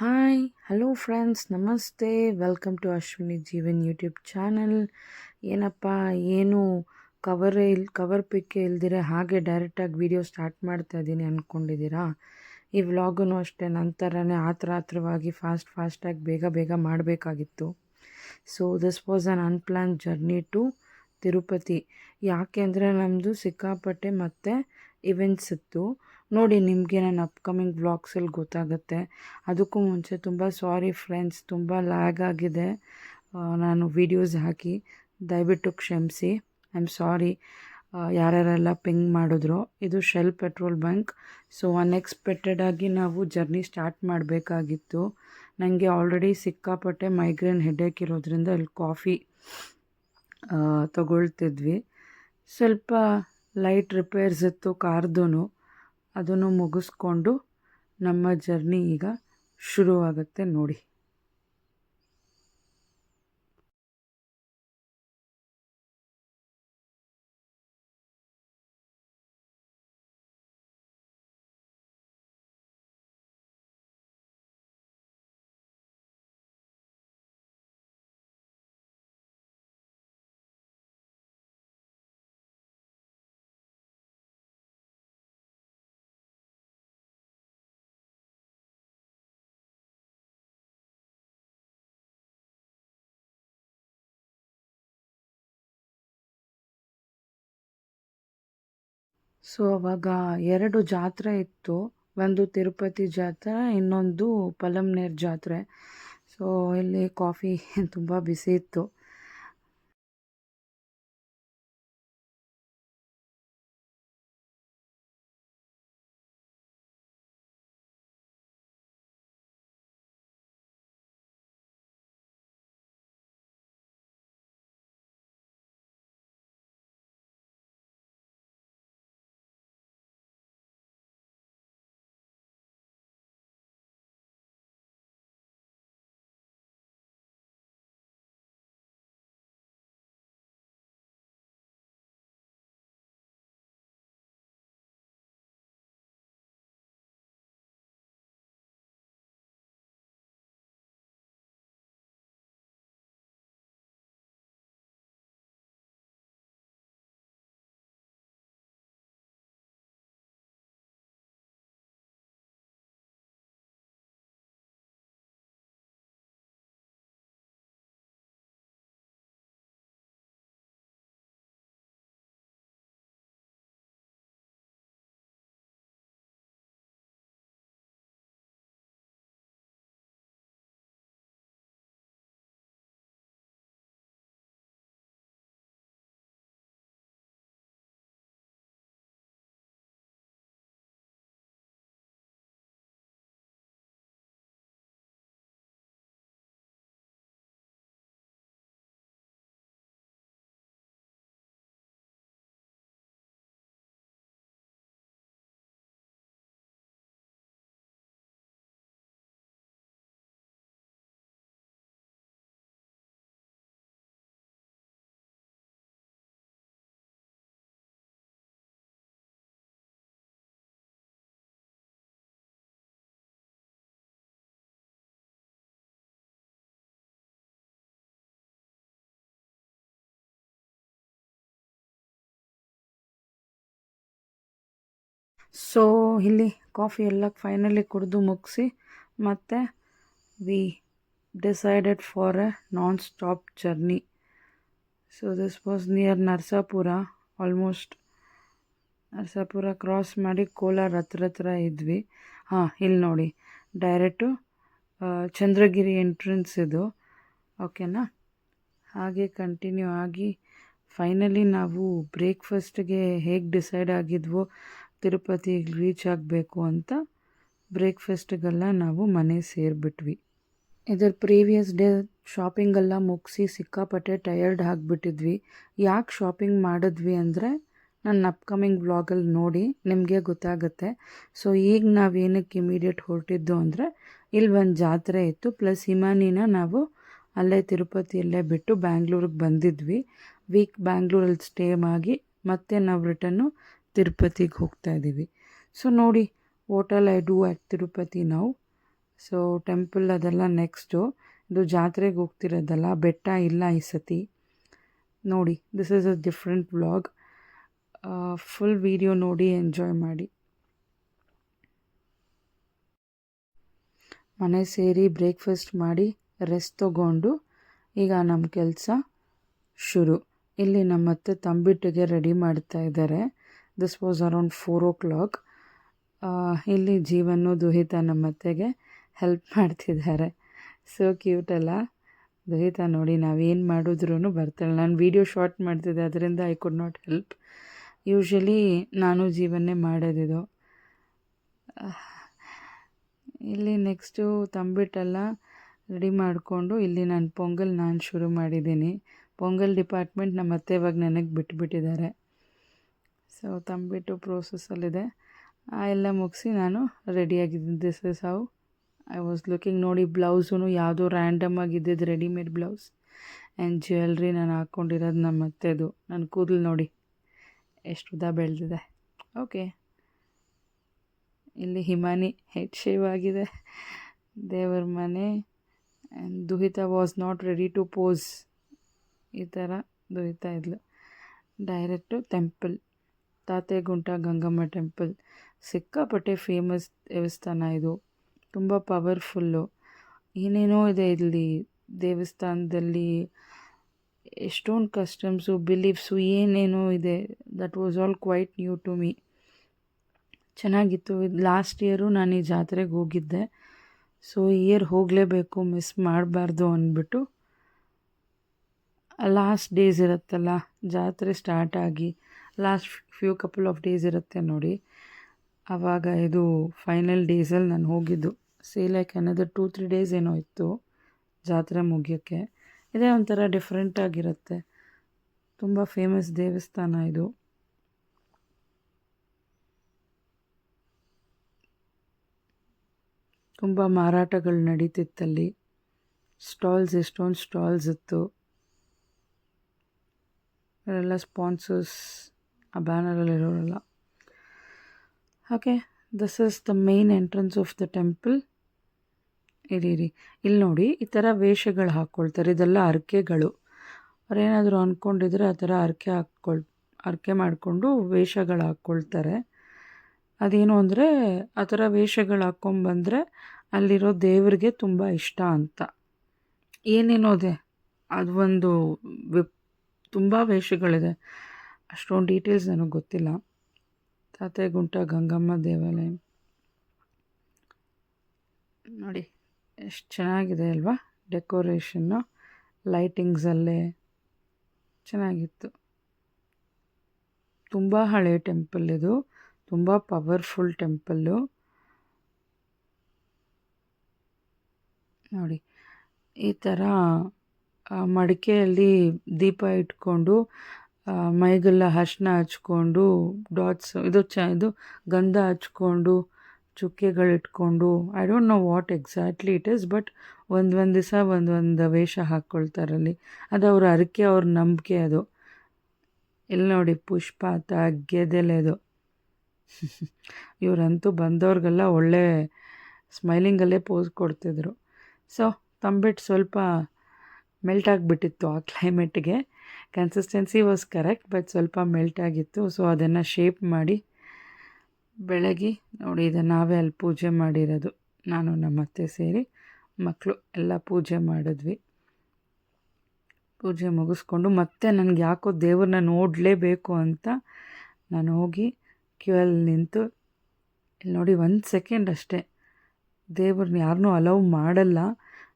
Hi hello friends ನಮಸ್ತೆ welcome to Ashwini Jeevan YouTube channel. ಏನಪ್ಪ ಏನು ಕವರ್ ಪಿಕ್ಕೆ ಇಲ್ದಿರ ಹಾಗೆ ಡೈರೆಕ್ಟಾಗಿ ವಿಡಿಯೋ ಸ್ಟಾರ್ಟ್ ಮಾಡ್ತಾ ಇದ್ದೀನಿ ಅಂದ್ಕೊಂಡಿದ್ದೀರಾ? ಈ ವ್ಲಾಗೂ ಅಷ್ಟೇ ನಂತರನೇ ಆತ್ರವಾಗಿ ಫಾಸ್ಟಾಗಿ ಬೇಗ ಮಾಡಬೇಕಾಗಿತ್ತು. So this was an unplanned journey to Tirupati. ಯಾಕೆ ಅಂದರೆ ನಮ್ಮದು ಸಿಕ್ಕಾಪಟ್ಟೆ ಮತ್ತು ಇವೆಂಟ್ಸ್ ಇತ್ತು. ನೋಡಿ, ನಿಮಗೆ ನನ್ನ ಅಪ್ಕಮಿಂಗ್ ವ್ಲಾಗ್ಸಲ್ಲಿ ಗೊತ್ತಾಗುತ್ತೆ. ಅದಕ್ಕೂ ಮುಂಚೆ ತುಂಬ ಸಾರಿ ಫ್ರೆಂಡ್ಸ್, ತುಂಬ ಲ್ಯಾಗ್ ಆಗಿದೆ ನಾನು ವೀಡಿಯೋಸ್ ಹಾಕಿ, ದಯವಿಟ್ಟು ಕ್ಷಮಿಸಿ. ಐ ಆಮ್ ಸಾರಿ ಯಾರ್ಯಾರೆಲ್ಲ ಪಿಂಗ್ ಮಾಡಿದ್ರು. ಇದು ಶೆಲ್ ಪೆಟ್ರೋಲ್ ಬಂಕ್. ಸೊ ಅನ್ಎಕ್ಸ್ಪೆಕ್ಟೆಡಾಗಿ ನಾವು ಜರ್ನಿ ಸ್ಟಾರ್ಟ್ ಮಾಡಬೇಕಾಗಿತ್ತು. ನನಗೆ ಆಲ್ರೆಡಿ ಸಿಕ್ಕಾಪಟ್ಟೆ ಮೈಗ್ರೇನ್ ಹೆಡೇಕ್ ಇರೋದ್ರಿಂದ ಇಲ್ಲಿ ಕಾಫಿ ತಗೊಳ್ತಿದ್ವಿ. ಸ್ವಲ್ಪ ಲೈಟ್ ರಿಪೇರ್ಸ್ ಇತ್ತು ಕಾರ್ದು, ಅದನ್ನು ಮುಗಿಸ್ಕೊಂಡು ನಮ್ಮ ಜರ್ನಿ ಈಗ ಶುರುವಾಗುತ್ತೆ ನೋಡಿ. ಸೊ ಅವಾಗ 2 ಜಾತ್ರೆ ಇತ್ತು. ಒಂದು ತಿರುಪತಿ ಜಾತ್ರೆ, ಇನ್ನೊಂದು ಪಲಮ್ನೇರ್ ಜಾತ್ರೆ. ಸೊ ಇಲ್ಲಿ ಕಾಫಿ ತುಂಬ ಬಿಸಿ ಇತ್ತು. ಸೊ ಇಲ್ಲಿ ಕಾಫಿ ಎಲ್ಲ ಫೈನಲಿ ಕುಡಿದು ಮುಗಿಸಿ ಮತ್ತು we decided for A non stop journey. So this was near Narasapura. Almost Narasapura cross ಮಾಡಿ ಕೋಲಾರ ಹತ್ರ ಇದ್ವಿ. ಇಲ್ಲಿ ನೋಡಿ, ಡೈರೆಕ್ಟು ಚಂದ್ರಗಿರಿ ಎಂಟ್ರೆನ್ಸ್ ಇದು, ಓಕೆನಾ? ಹಾಗೆ ಕಂಟಿನ್ಯೂ ಆಗಿ ಫೈನಲಿ ನಾವು ಬ್ರೇಕ್ಫಾಸ್ಟ್ಗೆ ಹೇಗೆ ಡಿಸೈಡ್ ಆಗಿದ್ವೋ ತಿರುಪತಿಗೆ ರೀಚ್ ಆಗಬೇಕು ಅಂತ, ಬ್ರೇಕ್ಫಾಸ್ಟಿಗೆಲ್ಲ ನಾವು ಮನೆ ಸೇರಿಬಿಟ್ವಿ. ಇದರ ಪ್ರೀವಿಯಸ್ ಡೇ ಶಾಪಿಂಗೆಲ್ಲ ಮುಗಿಸಿ ಸಿಕ್ಕಾಪಟ್ಟೆ ಟಯರ್ಡ್ ಆಗಿಬಿಟ್ಟಿದ್ವಿ. ಯಾಕೆ ಶಾಪಿಂಗ್ ಮಾಡಿದ್ವಿ ಅಂದರೆ ನನ್ನ ಅಪ್ಕಮಿಂಗ್ ವ್ಲಾಗಲ್ಲಿ ನೋಡಿ ನಿಮಗೆ ಗೊತ್ತಾಗುತ್ತೆ. ಸೊ ಈಗ ನಾವೇನಕ್ಕೆ ಇಮಿಡಿಯೇಟ್ ಹೊರಟಿದ್ದು ಅಂದರೆ, ಇಲ್ಲಿ ಒಂದು ಜಾತ್ರೆ ಇತ್ತು, ಪ್ಲಸ್ ಹಿಮಾನಿನ ನಾವು ಅಲ್ಲೇ ತಿರುಪತಿಯಲ್ಲೇ ಬಿಟ್ಟು ಬ್ಯಾಂಗ್ಳೂರಿಗೆ ಬಂದಿದ್ವಿ. ವೀಕ್ ಬ್ಯಾಂಗ್ಳೂರಲ್ಲಿ ಸ್ಟೇ ಆಗಿ ಮತ್ತೆ ನಾವು ರಿಟರ್ನು ತಿರುಪತಿಗೆ ಹೋಗ್ತಾ ಇದ್ದೀವಿ. ಸೊ ನೋಡಿ, what all I do at Tirupati ನಾವು. ಸೊ ಟೆಂಪಲ್ ಅದೆಲ್ಲ ನೆಕ್ಸ್ಟು. ಇದು ಜಾತ್ರೆಗೆ ಹೋಗ್ತಿರೋದಲ್ಲ, ಬೆಟ್ಟ ಇಲ್ಲ ಈ ಸತಿ. ನೋಡಿ, this is a different vlog. Full video ನೋಡಿ ಎಂಜಾಯ್ ಮಾಡಿ. ಮನೆ ಸೇರಿ ಬ್ರೇಕ್ಫಾಸ್ಟ್ ಮಾಡಿ ರೆಸ್ಟ್ ತೊಗೊಂಡು ಈಗ ನಮ್ಮ ಕೆಲಸ ಶುರು. ಇಲ್ಲಿ ನಮ್ಮ ಅತ್ತೆ ತಂಬಿಟ್ಟಿಗೆ ರೆಡಿ ಮಾಡ್ತಾ ಇದ್ದಾರೆ. This was around 4 o'clock. ಇಲ್ಲಿ ಜೀವನು ದುಹಿತ ನಮ್ಮ ಅತ್ತೆಗೆ ಹೆಲ್ಪ್ ಮಾಡ್ತಿದ್ದಾರೆ. ಸೊ ಕ್ಯೂಟ್ ಅಲ್ಲ ದುಹಿತ. ನೋಡಿ, ನಾವೇನು ಮಾಡಿದ್ರೂ ಬರ್ತಾಳೆ. ನಾನು ವೀಡಿಯೋ ಶಾರ್ಟ್ ಮಾಡ್ತಿದ್ದೆ, ಅದರಿಂದ I could not help. Usually ನಾನು ಜೀವನ್ನೇ ಮಾಡೋದಿದು. ಇಲ್ಲಿ ನೆಕ್ಸ್ಟು ತಂಬಿಟ್ಟೆಲ್ಲ ರೆಡಿ ಮಾಡಿಕೊಂಡು ಇಲ್ಲಿ ನಾನು ಪೊಂಗಲ್ ಶುರು ಮಾಡಿದ್ದೀನಿ. ಪೊಂಗಲ್ ಡಿಪಾರ್ಟ್ಮೆಂಟ್ ನಮ್ಮ ಅತ್ತೆ ಇವಾಗ ನನಗೆ ಬಿಟ್ಬಿಟ್ಟಿದ್ದಾರೆ. ಸೊ ತಂಬಿಟ್ಟು ಪ್ರೋಸೆಸ್ಸಲ್ಲಿದೆ. ಎಲ್ಲ ಮುಗಿಸಿ ನಾನು ರೆಡಿಯಾಗಿದ್ದೀನಿ. This is how I was looking. ನೋಡಿ, ಬ್ಲೌಸೂ ಯಾವುದೋ ರ್ಯಾಂಡಮ್ ಆಗಿದ್ದಿದ್ದು ರೆಡಿಮೇಡ್ ಬ್ಲೌಸ್. ಆ್ಯಂಡ್ ಜ್ಯುವೆಲ್ರಿ ನಾನು ಹಾಕ್ಕೊಂಡಿರೋದು ನಮ್ಮ ಅತ್ತೆದು. ನನ್ನ ಕೂದಲು ನೋಡಿ ಎಷ್ಟು ಉದ್ದ ಬೆಳೆದಿದೆ. ಓಕೆ, ಇಲ್ಲಿ ಹಿಮಾನಿ ಹೆಡ್ ಶೇವ್ ಆಗಿದೆ. ದೇವರ ಮನೆ. And Duhita was not ready to pose. ಈ ಥರ ದುಹಿತ ಇದ್ಲು. Direct temple, Tategunta Gangamma temple. ಸಿಕ್ಕಾಪಟ್ಟೆ ಫೇಮಸ್ ದೇವಸ್ಥಾನ ಇದು. ತುಂಬ ಪವರ್ಫುಲ್ಲು. ಏನೇನೋ ಇದೆ ಇಲ್ಲಿ ದೇವಸ್ಥಾನದಲ್ಲಿ. ಎಷ್ಟೊಂದು ಕಸ್ಟಮ್ಸು, ಬಿಲೀಫ್ಸು ಏನೇನೋ ಇದೆ. That was all quite new to me. ಚೆನ್ನಾಗಿತ್ತು. ಲಾಸ್ಟ್ ಇಯರು ನಾನು ಈ ಜಾತ್ರೆಗೆ ಹೋಗಿದ್ದೆ. ಸೊ ಈ ಇಯರ್ ಹೋಗಲೇಬೇಕು, ಮಿಸ್ ಮಾಡಬಾರ್ದು ಅಂದ್ಬಿಟ್ಟು. ಲಾಸ್ಟ್ ಡೇಸ್ ಇರುತ್ತಲ್ಲ, ಜಾತ್ರೆ ಸ್ಟಾರ್ಟ್ ಆಗಿ ಲಾಸ್ಟ್ ಕಪಲ್ ಆಫ್ ಡೇಸ್ ಇರುತ್ತೆ ನೋಡಿ, ಆವಾಗ ಇದು ಫೈನಲ್ ಡೇಸಲ್ಲಿ ನಾನು ಹೋಗಿದ್ದು. ಲೈಕ್ ಅನದರ್ 2-3 ಡೇಸ್ ಏನೋ ಇತ್ತು ಜಾತ್ರೆ ಮುಗಿಯೋಕ್ಕೆ. ಇದೇ ಒಂಥರ ಡಿಫ್ರೆಂಟಾಗಿರುತ್ತೆ. ತುಂಬ ಫೇಮಸ್ ದೇವಸ್ಥಾನ ಇದು. ತುಂಬ ಮಾರಾಟಗಳು ನಡೀತಿತ್ತಲ್ಲಿ. ಸ್ಟಾಲ್ಸ್, ಎಷ್ಟೊಂದು ಸ್ಟಾಲ್ಸ್ ಇತ್ತು. ಅವರೆಲ್ಲ ಸ್ಪಾನ್ಸರ್ಸ್, ಆ ಬ್ಯಾನರಲ್ಲಿರೋರೆಲ್ಲ. Okay, this is the main entrance of the temple. ಇರಿ ಇಲ್ಲಿ ನೋಡಿ, ಈ ಥರ ವೇಷಗಳು ಹಾಕ್ಕೊಳ್ತಾರೆ. ಇದೆಲ್ಲ ಹರಕೆಗಳು. ಅವರೇನಾದರೂ ಅಂದ್ಕೊಂಡಿದ್ರೆ ಆ ಥರ ಹರಕೆ ಮಾಡಿಕೊಂಡು ವೇಷಗಳು ಹಾಕ್ಕೊಳ್ತಾರೆ. ಅದೇನು ಅಂದರೆ, ಆ ಥರ ವೇಷಗಳು ಹಾಕ್ಕೊಂಬಂದರೆ ಅಲ್ಲಿರೋ ದೇವರಿಗೆ ತುಂಬ ಇಷ್ಟ ಅಂತ. ಏನೇನೋ ಇದೆ, ಅದು ಒಂದು ತುಂಬ ವೇಷಗಳಿದೆ. ಅಷ್ಟೊಂದು ಡೀಟೇಲ್ಸ್ ನನಗೆ ಗೊತ್ತಿಲ್ಲ. ತಾತೆಗುಂಟ ಗಂಗಮ್ಮ ದೇವಾಲಯ ನೋಡಿ ಎಷ್ಟು ಚೆನ್ನಾಗಿದೆ ಅಲ್ವಾ ಡೆಕೋರೇಷನ್ನು. ಲೈಟಿಂಗ್ಸಲ್ಲೇ ಚೆನ್ನಾಗಿತ್ತು. ತುಂಬ ಹಳೆಯ ಟೆಂಪಲ್ ಇದು. ತುಂಬ ಪವರ್ಫುಲ್ ಟೆಂಪಲ್ಲು. ನೋಡಿ, ಈ ಥರ ಮಡಿಕೆಯಲ್ಲಿ ದೀಪ ಇಟ್ಕೊಂಡು ಮೈಗೆಲ್ಲ ಅರಿಶಿನ ಹಚ್ಕೊಂಡು ಡಾಟ್ಸ್ ಇದು ಗಂಧ ಹಚ್ಕೊಂಡು ಚುಕ್ಕೆಗಳಿಟ್ಕೊಂಡು, I don't know what exactly it is, but ಒಂದು ದಿವಸ ಒಂದು ವೇಷ ಹಾಕ್ಕೊಳ್ತಾರಲ್ಲಿ. ಅದು ಅವ್ರ ಹರಕೆ, ಅವ್ರ ನಂಬಿಕೆ ಅದು. ಇಲ್ಲಿ ನೋಡಿ, ಪುಷ್ಪ ಗೆದೆಲೆದು. ಇವರಂತೂ ಬಂದವ್ರಿಗೆಲ್ಲ ಒಳ್ಳೆ ಸ್ಮೈಲಿಂಗಲ್ಲೇ ಪೋಸ್ ಕೊಡ್ತಿದ್ರು. ಸೊ ತಂಬಿಟ್ಟು ಸ್ವಲ್ಪ ಮೆಲ್ಟ್ ಆಗಿಬಿಟ್ಟಿತ್ತು ಆ ಕ್ಲೈಮೇಟ್ಗೆ. ಕನ್ಸಿಸ್ಟೆನ್ಸಿ ವಾಸ್ ಕರೆಕ್ಟ್, ಬಟ್ ಸ್ವಲ್ಪ ಮೆಲ್ಟ್ ಆಗಿತ್ತು. ಸೊ ಅದನ್ನು ಶೇಪ್ ಮಾಡಿ ಬೆಳಗ್ಗೆ ನೋಡಿ, ಇದನ್ನು ನಾವೇ ಅಲ್ಲಿ ಪೂಜೆ ಮಾಡಿರೋದು. ನಾನು ನಮ್ಮ ಅತ್ತೆ ಸೇರಿ ಮಕ್ಕಳು ಎಲ್ಲ ಪೂಜೆ ಮಾಡಿದ್ವಿ. ಪೂಜೆ ಮುಗಿಸ್ಕೊಂಡು ಮತ್ತೆ ನನಗೆ ಯಾಕೋ ದೇವ್ರನ್ನ ನೋಡಲೇಬೇಕು ಅಂತ ನಾನು ಹೋಗಿ ಕ್ಯೂಯಲ್ಲಿ ನಿಂತು, ಇಲ್ಲಿ ನೋಡಿ 1 ಸೆಕೆಂಡ್ ಅಷ್ಟೇ, ದೇವ್ರನ್ನ ಯಾರನ್ನೂ ಅಲೌ ಮಾಡಲ್ಲ.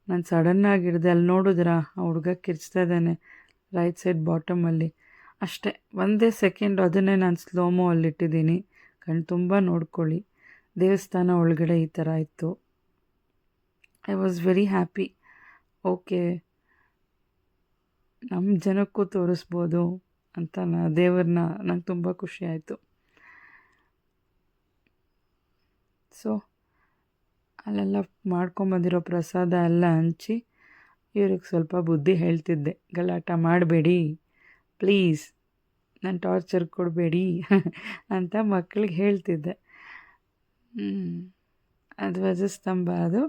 ನಾನು ಸಡನ್ನಾಗಿ ಹಿಡ್ದೆ. ಅಲ್ಲಿ ನೋಡಿದ್ರ ಆ ಹುಡುಗ ಕಿರ್ಚ್ತಾ ಇದ್ದಾನೆ ರೈಟ್ ಸೈಡ್ ಬಾಟಮಲ್ಲಿ. ಅಷ್ಟೇ, 1 ಸೆಕೆಂಡ್. ಅದನ್ನೇ ನಾನು ಸ್ಲೋಮೋ ಅಲ್ಲಿಟ್ಟಿದ್ದೀನಿ. ಕಣ್ಣು ತುಂಬ ನೋಡ್ಕೊಳ್ಳಿ. ದೇವಸ್ಥಾನ ಒಳಗಡೆ ಈ ಥರ ಇತ್ತು. I was very happy. Okay, ನಮ್ಮ ಜನಕ್ಕೂ ತೋರಿಸ್ಬೋದು ಅಂತ ದೇವ್ರನ್ನ ನಂಗೆ ತುಂಬ ಖುಷಿ ಆಯಿತು. ಸೊ ಅಲ್ಲೆಲ್ಲ ಮಾಡ್ಕೊಂಬಂದಿರೋ ಪ್ರಸಾದ ಎಲ್ಲ ಹಂಚಿ ಇವ್ರಿಗೆ ಸ್ವಲ್ಪ ಬುದ್ಧಿ ಹೇಳ್ತಿದ್ದೆ. ಗಲಾಟ ಮಾಡಬೇಡಿ ಪ್ಲೀಸ್, ನಾನು ಟಾರ್ಚರ್ ಕೊಡಬೇಡಿ ಅಂತ ಮಕ್ಕಳಿಗೆ ಹೇಳ್ತಿದ್ದೆ. ಧ್ವಜಸ್ತಂಭ ಅದು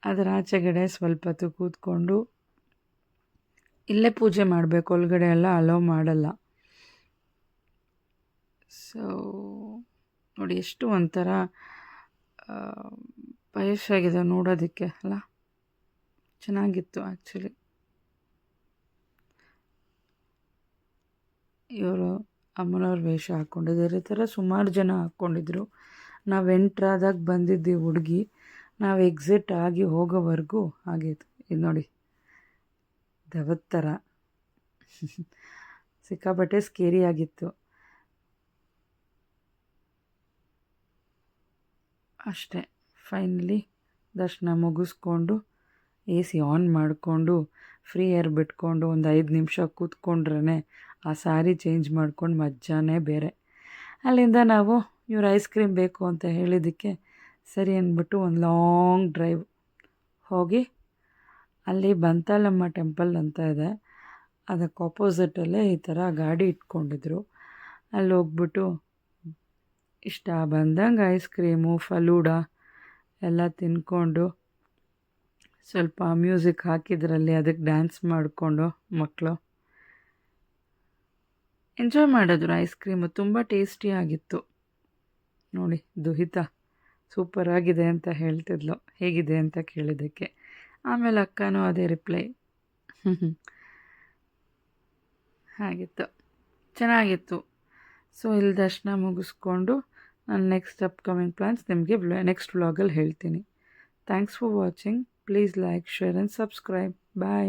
ಅದರ ಆಚೆಗಡೆ ಸ್ವಲ್ಪ ಹೊತ್ತು ಕೂತ್ಕೊಂಡು ಇಲ್ಲೇ ಪೂಜೆ ಮಾಡಬೇಕು, ಒಳಗಡೆ ಎಲ್ಲ ಅಲೋ ಮಾಡಲ್ಲ. ಸೊ ನೋಡಿ ಎಷ್ಟು ಒಂಥರ ವಯಸ್ಸಾಗಿದೆ ನೋಡೋದಕ್ಕೆ ಅಲ್ಲ, ಚೆನ್ನಾಗಿತ್ತು ಆ್ಯಕ್ಚುಲಿ. ಇವರು ಅಮ್ಮನವ್ರ ವೇಷ ಹಾಕ್ಕೊಂಡಿದ್ದಾರೆ. ಈ ಥರ ಸುಮಾರು ಜನ ಹಾಕ್ಕೊಂಡಿದ್ರು. ನಾವು ಎಂಟ್ರಾದಾಗ ಬಂದಿದ್ದೀವಿ ಹುಡುಗಿ, ನಾವು ಎಕ್ಸಿಟ್ ಆಗಿ ಹೋಗೋವರೆಗೂ ಆಗಿತ್ತು. ಇದು ನೋಡಿ ದೆವ್ವದ ಥರ ಸಿಕ್ಕಾಪಟ್ಟೆ ಸ್ಕೇರಿ ಆಗಿತ್ತು. ಅಷ್ಟೇ, ಫೈನಲಿ ದರ್ಶನ ಮುಗಿಸ್ಕೊಂಡು AC ಆನ್ ಮಾಡಿಕೊಂಡು ಫ್ರೀ ಏರ್ ಬಿಟ್ಕೊಂಡು ಒಂದು 5 ನಿಮಿಷ ಕೂತ್ಕೊಂಡ್ರೆ ಆ ಸಾರಿ ಚೇಂಜ್ ಮಾಡ್ಕೊಂಡು ಮಜಾನೇ ಬೇರೆ. ಅಲ್ಲಿಂದ ನಾವು ಇವ್ರು ಐಸ್ ಕ್ರೀಮ್ ಬೇಕು ಅಂತ ಹೇಳಿದ್ದಕ್ಕೆ ಸರಿ ಅಂದ್ಬಿಟ್ಟು ಒಂದು ಲಾಂಗ್ ಡ್ರೈವ್ ಹೋಗಿ ಅಲ್ಲಿ ಬಂತಾಲಮ್ಮ ಟೆಂಪಲ್ ಅಂತ ಇದೆ, ಅದಕ್ಕೆ ಆಪೋಸಿಟಲ್ಲೇ ಈ ಥರ ಗಾಡಿ ಇಟ್ಕೊಂಡಿದ್ರು. ಅಲ್ಲಿ ಹೋಗ್ಬಿಟ್ಟು ಇಷ್ಟ ಬಂದಂಗೆ ಐಸ್ ಕ್ರೀಮು ಫಲೂಡ ಎಲ್ಲ ತಿನ್ಕೊಂಡು ಸ್ವಲ್ಪ ಮ್ಯೂಸಿಕ್ ಹಾಕಿದ್ರಲ್ಲಿ ಅದಕ್ಕೆ ಡ್ಯಾನ್ಸ್ ಮಾಡಿಕೊಂಡು ಮಕ್ಕಳು ಎಂಜಾಯ್ ಮಾಡಿದ್ರು. ಐಸ್ ಕ್ರೀಮು ತುಂಬ ಟೇಸ್ಟಿಯಾಗಿತ್ತು. ನೋಡಿ ದುಹಿತಾ ಸೂಪರಾಗಿದೆ ಅಂತ ಹೇಳ್ತಿದ್ಲು ಹೇಗಿದೆ ಅಂತ ಕೇಳಿದ್ದಕ್ಕೆ. ಆಮೇಲೆ ಅಕ್ಕನೂ ಅದೇ ರಿಪ್ಲೈ. ಹಾಗಿತ್ತು, ಚೆನ್ನಾಗಿತ್ತು. ಸೊ ಇಲ್ಲಿ ದರ್ಶನ ಮುಗಿಸ್ಕೊಂಡು ನಾನು ನೆಕ್ಸ್ಟ್ ಅಪ್ಕಮಿಂಗ್ ಪ್ಲ್ಯಾನ್ಸ್ ನಿಮಗೆ ನೆಕ್ಸ್ಟ್ ವ್ಲಾಗಲ್ಲಿ ಹೇಳ್ತೀನಿ. Thanks for watching. Please like, share and subscribe. Bye.